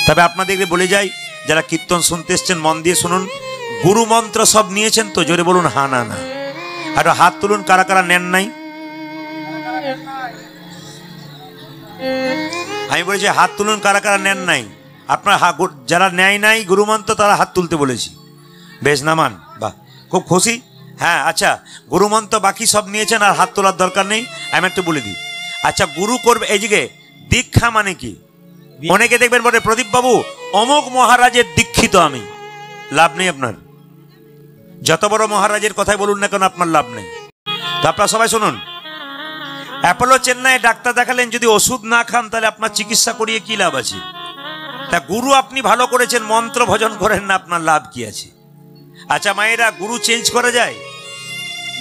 তবে আপনাদেরকে বলে যাই, যারা কীর্তন শুনতে এসছেন মন দিয়ে শুনুন, গুরু মন্ত্র সব নিয়েছেন তো? জোরে বলুন হা না না। আর হাত তুলুন কারা কারা নেন নাই। আমি বলেছি হাত তুলুন কারা কারা নেন নাই। আপনার যারা নেয় নাই গুরু মন্ত্র তারা হাত তুলতে বলেছি। বেশ নামান, বাহ, খুব খুশি। হ্যাঁ আচ্ছা, গুরু মন্ত্র বাকি সব নিয়েছেন আর হাত তোলার দরকার নেই। আমি একটু বলে দিই। আচ্ছা, গুরু করবে এই দিকে দীক্ষা মানে কি? অনেকে দেখবেন বলে প্রদীপ বাবু অমুক মহারাজের দীক্ষিত আমি। লাভ নেই আপনার, যত বড় মহারাজের কথাই বলুন না কেন আপনার লাভ নেই। তো আপনারা সবাই শুনুন, অ্যাপোলো চেন্নাইয়ে ডাক্তার দেখালেন, যদি ওষুধ না খান তাহলে আপনার চিকিৎসা করিয়ে কি লাভ আছে? তা গুরু আপনি ভালো করেছেন, মন্ত্র ভজন করেন না, আপনার লাভ কি আছে? আচ্ছা মায়েরা, গুরু চেঞ্জ করা যায়?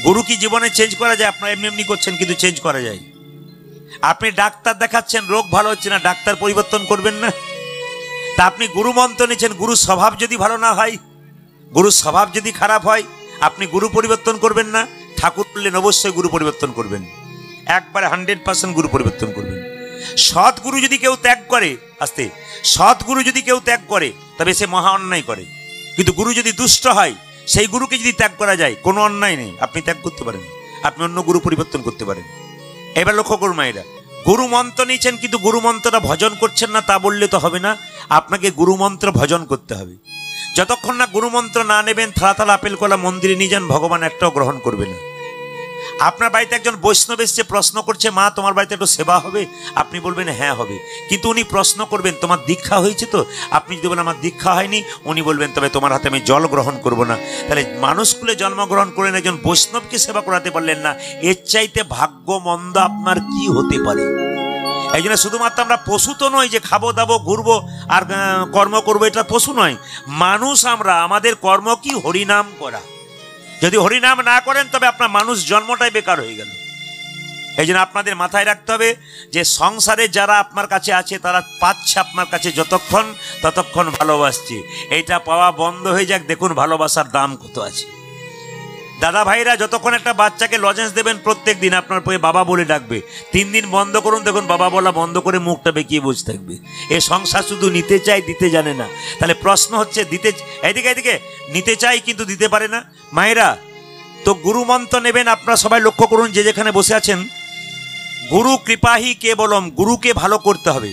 গুরু কি জীবনে চেঞ্জ করা যায়? আপনারা এমনি এমনি করছেন কিন্তু চেঞ্জ করা যায়। আপনি ডাক্তার দেখাচ্ছেন, রোগ ভালো হচ্ছে না, ডাক্তার পরিবর্তন করবেন না? তা আপনি গুরু মন্ত্র নিচ্ছেন, গুরু স্বভাব যদি ভালো না হয়, গুরু স্বভাব যদি খারাপ হয়, আপনি গুরু পরিবর্তন করবেন না? ঠাকুর বললেন অবশ্যই গুরু পরিবর্তন করবেন, একবারে 100% গুরু পরিবর্তন করবেন। সৎ গুরু যদি কেউ ত্যাগ করে, আস্তে, সৎ গুরু যদি কেউ ত্যাগ করে তবে সে মহা অন্যায় করে। কিন্তু গুরু যদি দুষ্ট হয়, সেই গুরুকে যদি ত্যাগ করা যায়, কোনো অন্যায় নেই, আপনি ত্যাগ করতে পারেন, আপনি অন্য গুরু পরিবর্তন করতে পারেন। এবার লক্ষ্য করুন মায়েরা, গুরু মন্ত্র নিয়েছেন কিন্তু গুরু মন্ত্রটা ভজন করছেন না, তা বললে তো হবে না। আপনাকে গুরু মন্ত্র ভজন করতে হবে। যতক্ষণ না গুরু মন্ত্র না নেবেন, থালা থালা আপেল কলা মন্দিরে নিয়ে যান, ভগবান একটাও গ্রহণ করবে না। আপনার বাড়িতে একজন বৈষ্ণব এসে প্রশ্ন করছে, মা তোমার বাড়িতে একটু সেবা হবে? আপনি বলবেন হ্যাঁ হবে, কিন্তু উনি প্রশ্ন করবেন তোমার দীক্ষা হয়েছে তো? আপনি যদি বলেন আমার দীক্ষা হয়নি, উনি বলবেন তবে তোমার হাতে আমি জল গ্রহণ করব না। তাহলে মানুষকুলে জন্মগ্রহণ করেন, একজন বৈষ্ণবকে সেবা করাতে পারলেন না, এর চাইতে ভাগ্য মন্দ আপনার কি হতে পারে? এই জন্য শুধুমাত্র আমরা পশু তো নয় যে খাবো দাবো ঘুরবো আর কর্ম করবো, এটা পশু নয়, মানুষ আমরা। আমাদের কর্ম কি? হরিনাম করা। যদি হরিনাম না করেন তবে আপনার মানুষ জন্মটাই বেকার হয়ে গেল। এই জন্য আপনাদের মাথায় রাখতে হবে যে সংসারে যারা আপনার কাছে আছে তারা পাচ্ছে আপনার কাছে যতক্ষণ, ততক্ষণ ভালোবাসছে। এইটা পাওয়া বন্ধ হয়ে যাক, দেখুন ভালোবাসার দাম কত আছে। দাদা ভাইরা যতক্ষণ একটা বাচ্চাকে লজেন্স দেবেন প্রত্যেক দিন, আপনার পরে বাবা বলে ডাকবে, 3 দিন বন্ধ করুন, দেখুন বাবা বলা বন্ধ করে মুখটা বেঁকিয়ে বসে থাকবে। এ সংসার শুধু নিতে চাই, দিতে জানে না। তাহলে প্রশ্ন হচ্ছে দিতে, এদিকে এদিকে নিতে চাই কিন্তু দিতে পারে না। মায়েরা তো গুরু মন্ত্র নেবেন, আপনারা সবাই লক্ষ্য করুন যে যেখানে বসে আছেন, গুরু কৃপাহি কেবলম, গুরুকে ভালো করতে হবে।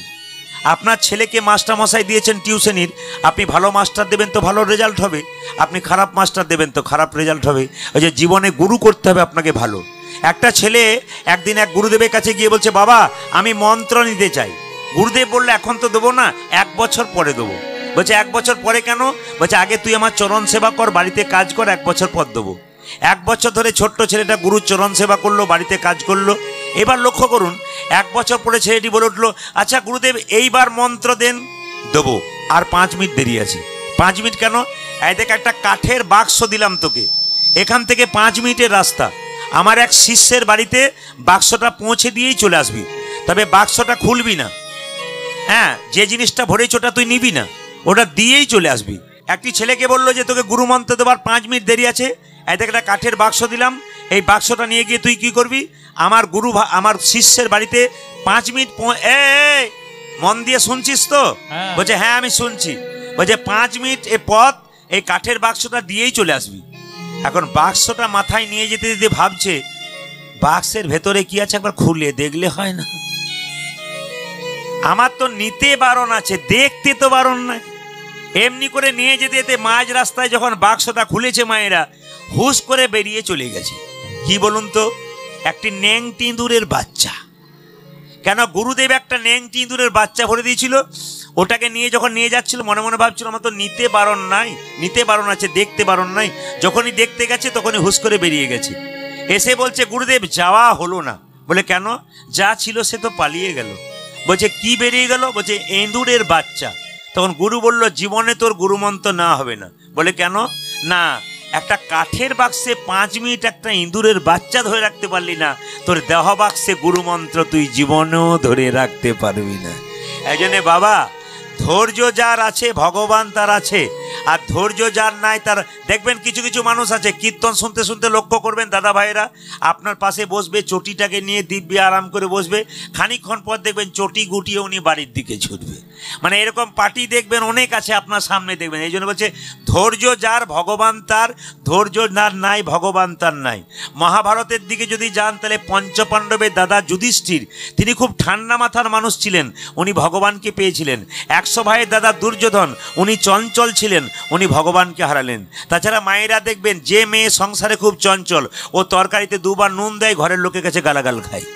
আপনার ছেলেকে মাস্টার মশাই দিয়েছেন টিউশনির, আপনি ভালো মাস্টার দেবেন তো ভালো রেজাল্ট হবে, আপনি খারাপ মাস্টার দেবেন তো খারাপ রেজাল্ট হবে। ওই যে জীবনে গুরু করতে হবে আপনাকে ভালো। একটা ছেলে একদিন এক গুরুদেবের কাছে গিয়ে বলছে, বাবা আমি মন্ত্র নিতে চাই। গুরুদেব বললে এখন তো দেবো না, 1 বছর পরে দেবো। বলছে 1 বছর পরে কেন? বলছে আগে তুই আমার চরণ সেবা কর, বাড়িতে কাজ কর, 1 বছর পর দেবো। 1 বছর ধরে ছোট্ট ছেলেটা গুরুর চরণ সেবা করলো, বাড়িতে কাজ করলো। এবার লক্ষ্য করুন, 1 বছর পরে ছেলেটি বলে উঠলো, আচ্ছা গুরুদেব এইবার মন্ত্র দেন। দেবো, আর 5 মিনিট দেরি আছে। 5 মিনিট কেন? এই দেখ একটা কাঠের বাক্স দিলাম তোকে, এখান থেকে 5 মিনিটের রাস্তা। আমার এক শিষ্যের বাড়িতে বাক্সটা পৌঁছে দিয়েই চলে আসবি, তবে বাক্সটা খুলবি না। হ্যাঁ, যে জিনিসটা ভরেছে ওটা তুই নিবি না, ওটা দিয়েই চলে আসবি। একটি ছেলেকে বললো যে তোকে গুরু মন্ত্র দেবার 5 মিনিট দেরি আছে, এই দেখ একটা কাঠের বাক্স দিলাম, এই বাক্সটা নিয়ে গিয়ে তুই কি করবি? আমার শিষ্যের বাড়িতে 5 মিনিট। মন দিয়ে শুনছিস তো? বলছে হ্যাঁ আমি শুনছি। বলছে 5 মিনিট এ পথ, এই কাঠের বাক্সটা দিয়েই চলে আসবি। এখন বাক্সটা মাথায় নিয়ে যেতে যেতে ভাবছে, বাক্সের ভেতরে কি আছে একবার খুলে দেখলে হয় না? আমার তো নিতে বারণ আছে, দেখতে তো বারণ নাই। এমনি করে নিয়ে যেতে যেতে মাঝ রাস্তায় যখন বাক্সটা খুলেছে মায়েরা, হুশ করে বেরিয়ে চলে গেছে। কি বলুন তো? একটি নেংটি ইঁদুরের বাচ্চা। কেন? গুরুদেব একটা নেংটি ইঁদুরের বাচ্চা ভরে দিয়েছিল, ওটাকে নিয়ে যখন নিয়ে যাচ্ছিল মনে মনে ভাবছিল আমার তো নিতে বারণ নাই, নিতে বারণ আছে, দেখতে বারণ নাই। যখনই দেখতে গেছে তখনই হুশ করে বেরিয়ে গেছে। এসে বলছে গুরুদেব যাওয়া হলো না। বলে কেন? যা ছিল সে তো পালিয়ে গেল। বলছে কি বেরিয়ে গেল? বলছে ইঁদুরের বাচ্চা। তখন গুরু বলল জীবনে তোর গুরুমন্ত্র না হবে না। বলে কেন? না, একটা কাঠের বাক্সে 5 মিনিট একটা ইঁদুরের বাচ্চা ধরে রাখতে পারলি না, তোর দেহ বাক্সে গুরুমন্ত্র তুই জীবনেও ধরে রাখতে পারবি না। এই জন্যে বাবা ধৈর্য যার আছে ভগবান তার আছে, আর ধৈর্য যার নাই তার। দেখবেন কিছু কিছু মানুষ আছে কীর্তন শুনতে শুনতে, লক্ষ্য করবেন দাদা ভাইরা, আপনার পাশে বসবে, চটিটাকে নিয়ে দিব্যি আরাম করে বসবে, খানিকক্ষণ পর দেখবেন চটি গুটিয়ে উনি বাড়ির দিকে ছুটবে। মানে এরকম পার্টি দেখবেন অনেক আছে আপনার সামনে, দেখবেন। এই জন্য বলছে ধৈর্য যার ভগবান তার, ধৈর্য যার নাই ভগবান তার নাই। মহাভারতের দিকে যদি যান তাহলে পঞ্চপাণ্ডবের দাদা যুধিষ্ঠির, তিনি খুব ঠান্ডা মাথার মানুষ ছিলেন, উনি ভগবানকে পেয়েছিলেন। 100 ভাইয়ের দাদা দুর্যোধন, উনি চঞ্চল ছিলেন, উনি ভগবানকে হারালেন। তাছাড়া মায়েরা দেখবেন যে মেয়ে সংসারে খুব চঞ্চল, ও তরকারিতে 2 বার নুন দেয়, ঘরের লোকের কাছে গালাগাল খায়।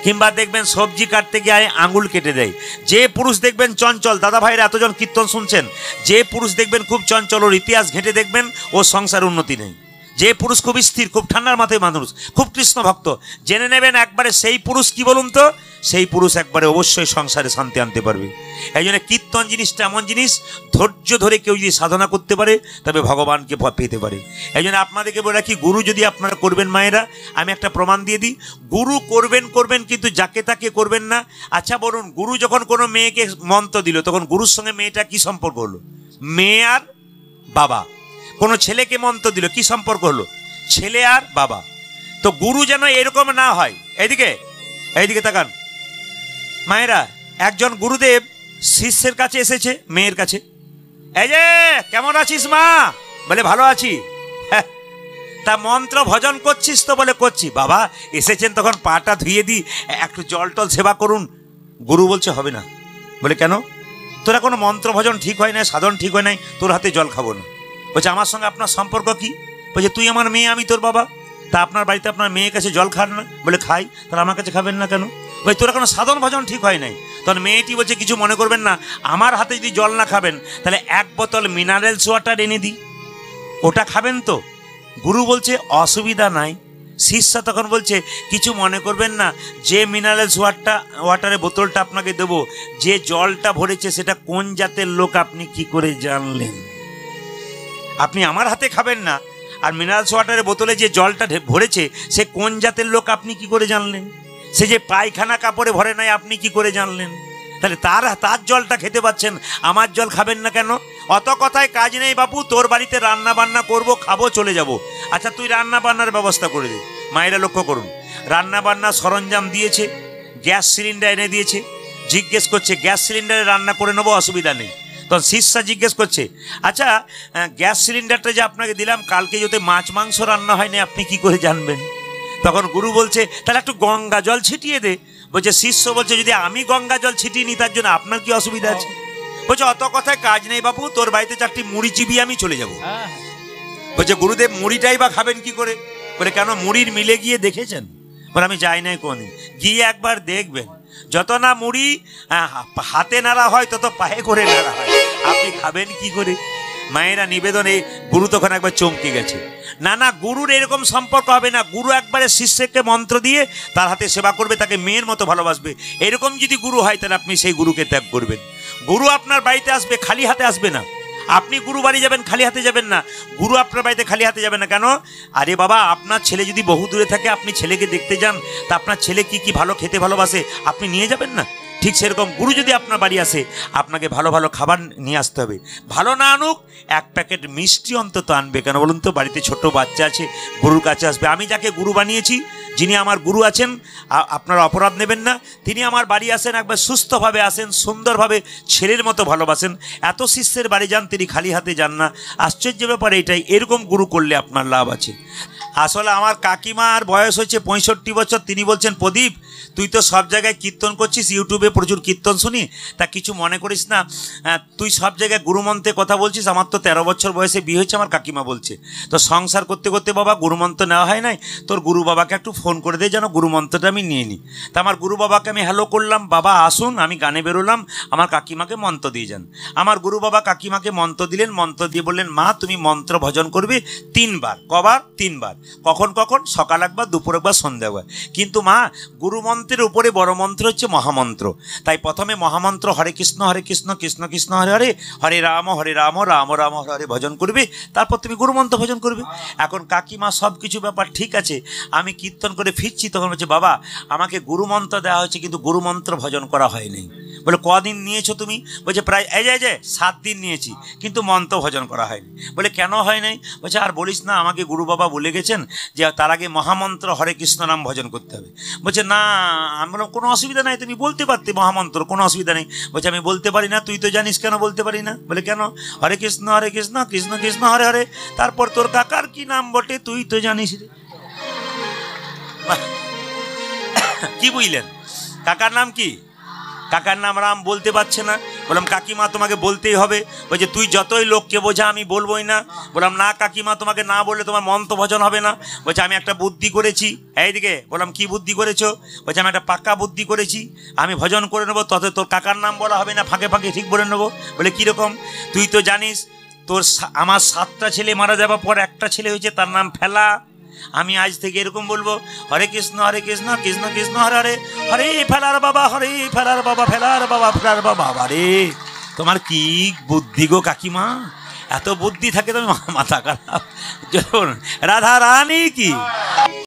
কিংবা দেখবেন সবজি কাটতে গিয়ে আঙুল কেটে দেয়। যে পুরুষ দেখবেন চঞ্চল, দাদা ভাইরা এতজন কীর্তন শুনছেন, যে পুরুষ দেখবেন খুব চঞ্চল, ওর ইতিহাস ঘেঁটে দেখবেন ও সংসার উন্নতি নেই। যে পুরুষ খুব স্থির, খুব ঠান্ডার মাথায় মানুষ, খুব কৃষ্ণ ভক্ত, জেনে নেবেন একবারে সেই পুরুষ কি বলুন তো, সেই পুরুষ একবারে অবশ্যই সংসারে শান্তি আনতে পারবে। এই জন্য কীর্তন জিনিসটা এমন জিনিস, ধৈর্য ধরে কেউ যদি সাধনা করতে পারে তবে ভগবানকে পেতে পারে। এই জন্য আপনাদেরকে বলে রাখি, গুরু যদি আপনারা করবেন মায়েরা, আমি একটা প্রমাণ দিয়ে দিই, গুরু করবেন কিন্তু যাকে তাকে করবেন না। আচ্ছা বলুন, গুরু যখন কোনো মেয়েকে মন্ত্র দিল, তখন গুরুর সঙ্গে মেয়েটা কি সম্পর্ক হলো? মেয়ে আর বাবা। কোনো ছেলেকে মন্ত্র দিল, কি সম্পর্ক হলো? ছেলে আর বাবা। তো গুরু যেন এরকম না হয়। এইদিকে তাকান মায়েরা, একজন গুরুদেব শিষ্যের কাছে এসেছে, মেয়ের কাছে, এই যে কেমন আছিস মা? বলে ভালো আছি। হ্যাঁ, তা মন্ত্র ভজন করছিস তো? বলে করছি। বাবা এসেছেন তখন পাটা ধুয়ে দিই, একটু জল টল সেবা করুন। গুরু বলছে হবে না। বলে কেন? তোরা কোনো মন্ত্র ভজন ঠিক হয় না, সাধন ঠিক হয় নাই, তোর হাতে জল খাবো না। বলছে আমার সঙ্গে আপনার সম্পর্ক কি? বলছে তুই আমার মেয়ে, আমি তোর বাবা, তা আপনার বাড়িতে আপনার মেয়ের কাছে জল খান না? বলে খাই। তাহলে আমার কাছে খাবেন না কেন? ভাই তোরা কোনো সাধন ভজন ঠিক হয় নাই। তখন মেয়েটি বলছে কিছু মনে করবেন না, আমার হাতে যদি জল না খাবেন তাহলে 1 বোতল মিনারেলস ওয়াটার এনে দিই, ওটা খাবেন তো? গুরু বলছে অসুবিধা নাই। শিষ্য তখন বলছে কিছু মনে করবেন না, যে মিনারেলস ওয়াটারের বোতলটা আপনাকে দেবো, যে জলটা ভরেছে সেটা কোন জাতের লোক আপনি কি করে জানলেন? আপনি আমার হাতে খাবেন না, আর মিনারেলস ওয়াটারের বোতলে যে জলটা ভরেছে সে কোন জাতের লোক আপনি কি করে জানলেন? সে যে পায়খানা কাপড়ে ভরে নাই, আপনি কি করে জানলেন? তাহলে তার জলটা খেতে পাচ্ছেন, আমার জল খাবেন না কেন? অত কথায় কাজ নেই বাপু, তোর বাড়িতে রান্না বান্না করবো, খাবো, চলে যাব। আচ্ছা তুই রান্না বান্নার ব্যবস্থা করে দে। মায়েরা লক্ষ্য করুন, রান্না বান্নার সরঞ্জাম দিয়েছে, গ্যাস সিলিন্ডার এনে দিয়েছে, জিজ্ঞেস করছে গ্যাস সিলিন্ডারে রান্না করে নেবো, অসুবিধা নেই। তখন শিষ্যা জিজ্ঞেস করছে আচ্ছা গ্যাস সিলিন্ডারটা যে আপনাকে দিলাম, কালকে যদি মাছ মাংস রান্না হয়নি আপনি কি করে জানবেন? তখন গুরু বলছে তাহলে একটু গঙ্গা জল ছিটিয়ে দে। বলছে শিষ্য বলছে যদি আমি গঙ্গা জল ছিটিয়ে নিই তার জন্য আপনার কি অসুবিধা আছে? বলছে অত কথায় কাজ নেই বাপু, তোর বাড়িতে 4টি মুড়ি চিবিয়ে আমি চলে যাব। বলছে গুরুদেব মুড়িটাই বা খাবেন কি করে? বলে কেন, মুড়ির মিলে গিয়ে দেখেছেন? বলে আমি যাই নাই কোনদিন, গিয়ে একবার দেখবেন, যত না মুড়ি হাতে নাড়া হয় তত পায়ে করে নাড়া হয়, আপনি খাবেন কি করে? মায়েরা নিবেদনে গুরু তখন একবার চমকে গেছে। না গুরুর এরকম সম্পর্ক হবে না। গুরু একবারে শিষ্যকে মন্ত্র দিয়ে তার হাতে সেবা করবে, তাকে মেয়ের মতো ভালোবাসবে। এরকম যদি গুরু হয় তাহলে আপনি সেই গুরুকে ত্যাগ করবেন। গুরু আপনার বাড়িতে আসবে, খালি হাতে আসবে না। আপনি গুরু বাড়ি যাবেন, খালি হাতে যাবেন না। গুরু আপনার বাড়িতে খালি হাতে যাবে না। কেন? আরে বাবা, আপনার ছেলে যদি বহু দূরে থাকে, আপনি ছেলেকে দেখতে যান, তা আপনার ছেলে কি কি ভালো খেতে ভালোবাসে আপনি নিয়ে যাবেন না? ঠিক সেরকম গুরু যদি আপনার বাড়ি আসে, আপনাকে ভালো ভালো খাবার নিয়ে আসতে হবে। ভালো না আনুক, 1 প্যাকেট মিষ্টি অন্তত আনবে। কেন বলুন তো? বাড়িতে ছোট বাচ্চা আছে, গুরুর কাছে আসবে। আমি যাকে গুরু বানিয়েছি, যিনি আমার গুরু আছেন, আপনারা অপরাধ নেবেন না, তিনি আমার বাড়ি আসেন, একবার সুস্থভাবে আসেন, সুন্দরভাবে ছেলের মতো ভালোবাসেন। এত শিষ্যের বাড়ি যান, তিনি খালি হাতে যান না। আশ্চর্য ব্যাপার এইটাই, এরকম গুরু করলে আপনার লাভ আছে। আসলে আমার কাকিমার বয়স হচ্ছে 65 বছর। তিনি বলছেন প্রদীপ তুই তো সব জায়গায় কীর্তন করছিস, ইউটিউবে প্রচুর কীর্তন শুনি, তা কিছু মনে করিস না, তুই সব জায়গায় গুরুমন্ত্রে কথা বলছিস। আমার তো 13 বছর বয়সে বিয়ে হয়েছে, আমার কাকিমা বলছে তো সংসার করতে করতে বাবা গুরুমন্ত্র নেওয়া হয় নাই, তোর গুরু বাবাকে একটু ফোন করে দে যেন গুরুমন্ত্রটা আমি নিয়ে নিই। তা আমার গুরু বাবাকে আমি হ্যালো করলাম, বাবা আসুন, আমি গানে বেরোলাম, আমার কাকিমাকে মন্ত্র দিয়ে যান। আমার গুরু বাবা কাকিমাকে মন্ত্র দিলেন, মন্ত্র দিয়ে বললেন মা তুমি মন্ত্র ভজন করবে 3 বার। কবার? 3 বার। কখন কখন? সকাল একবার, দুপুর একবার, সন্ধ্যা একবার। কিন্তু মা গুরু মন্ত্রের উপরে বড় মন্ত্র হচ্ছে মহামন্ত্র। তাই প্রথমে মহামন্ত্র হরে কৃষ্ণ কৃষ্ণ কৃষ্ণ হরে হরে, হরে রাম রাম রাম হরে হরে ভজন করবে, তারপর তুমি গুরুমন্ত্র ভজন করবে। এখন কাকিমা সব কিছু ব্যাপার ঠিক আছে, আমি কীর্তন করে ফিরছি, তখন বলছে বাবা আমাকে গুরুমন্ত্র দেওয়া হয়েছে কিন্তু গুরুমন্ত্র ভজন করা হয়নি। বলে কদিন নিয়েছো তুমি? বলছে প্রায় এই যে 7 দিন নিয়েছি, কিন্তু মন্ত্র ভজন করা হয়নি। বলে কেন হয় নাই? বলছে আর বলিস না, আমাকে গুরু বাবা বলে গেছেন যে তার আগে মহামন্ত্র হরে কৃষ্ণ নাম ভজন করতে হবে। বলছে না, আমি বললাম কোনো অসুবিধা নাই, তুমি বলতে পারতে মহামন্ত্র, কোনো অসুবিধা নেই। বলছে আমি বলতে পারি না। তুই তো জানিস। কেন বলতে পারি না? বলে কেন? হরে কৃষ্ণ কৃষ্ণ কৃষ্ণ হরে হরে, তারপর তোর কাকার কি নাম বটে তুই তো জানিস রে। কি বুঝলেন? কাকার নাম কি? কাকার নাম রাম, বলতে পারছে না। বললাম কাকিমা তোমাকে বলতেই হবে। বলছে তুই যতই লোককে বোঝা আমি বলবোই না। বললাম না কাকিমা, তোমাকে না বললে তোমার মন্ত্র ভজন হবে না। বলছে আমি একটা বুদ্ধি করেছি। এইদিকে বললাম কি বুদ্ধি করেছো? বলছে আমি একটা পাক্কা বুদ্ধি করেছি, আমি ভজন করে নেবো, তত তোর কাকার নাম বলা হবে না, ফাঁকে ফাঁকে ঠিক বলে নেবো। বলে কীরকম? তুই তো জানিস তোর আমার 7টা ছেলে মারা যাবার পর একটা ছেলে হয়েছে, তার নাম ফেলা। আমি আজ থেকে এরকম বলবো, হরে কৃষ্ণ কৃষ্ণ কৃষ্ণ হরে হরে, হরে ফেলার বাবা, হরে ফেলার বাবা, ফেলার বাবা, ফেলার বাবা। রে তোমার কি বুদ্ধি গো কাকিমা, এত বুদ্ধি থাকে তুমি মাথা খারাপ। রাধা রানী কি।